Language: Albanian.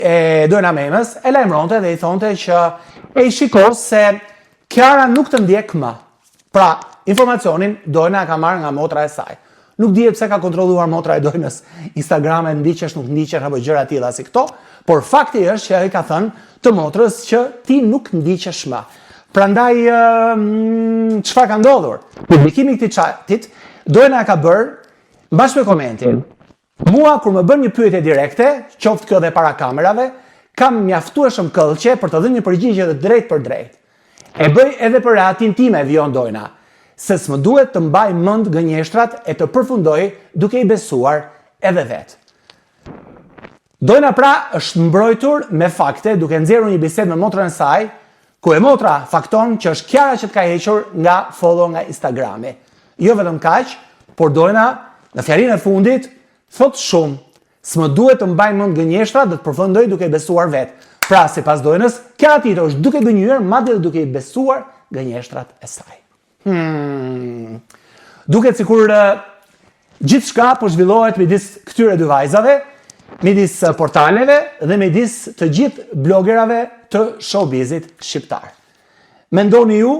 e Dojna Memës e lajmëronte dhe i thonte që e i shiko se Kiara nuk të ndjek më. Pra, informacionin Dojna ka marrë nga motra e saj. Nuk dihet pse ka kontrolluar motra e Dojnës Instagram-e, ndiqesh, nuk ndiqesh apo gjëra tilla si këto, por fakti është që ai ka thënë të motrës që ti nuk ndiqesh më. Prandaj çfarë ka ndodhur? Publikimi i këtij chatit Dojna ka bërë bashkë me komentin. Mua kur më bën një pyetje direkte, qoftë kjo dhe para kamerave, kam mjaftueshëm këllqe për të dhënë një përgjigje të drejtë për drejtë. E bëj edhe për rehatin time, vijon Dojna, se s'më duhet të mbaj mend gënjeshtrat e të përfundoj duke i besuar edhe vetë. Dojna pra është mbrojtur me fakte duke nxjerrur një bisedë me motrën e saj, ku e motra fakton që është Kiara që të ka hequr nga follow nga Instagrami. Jo vetëm kaq, por Dojna në fjalinë e fundit thot shumë. S'më duhet të mbaj mend gënjeshtrat dhe të përfundoj duke i besuar vetë. Pra, sipas Dojnës, Kiara Tito është duke gënjur, madje duke i besuar gënjeshtrat e saj. Duket sikur gjithçka po zhvillohet midis këtyre dy vajzave, midis portaleve dhe midis të gjithë blogerave të showbizit shqiptar. Mendoni ju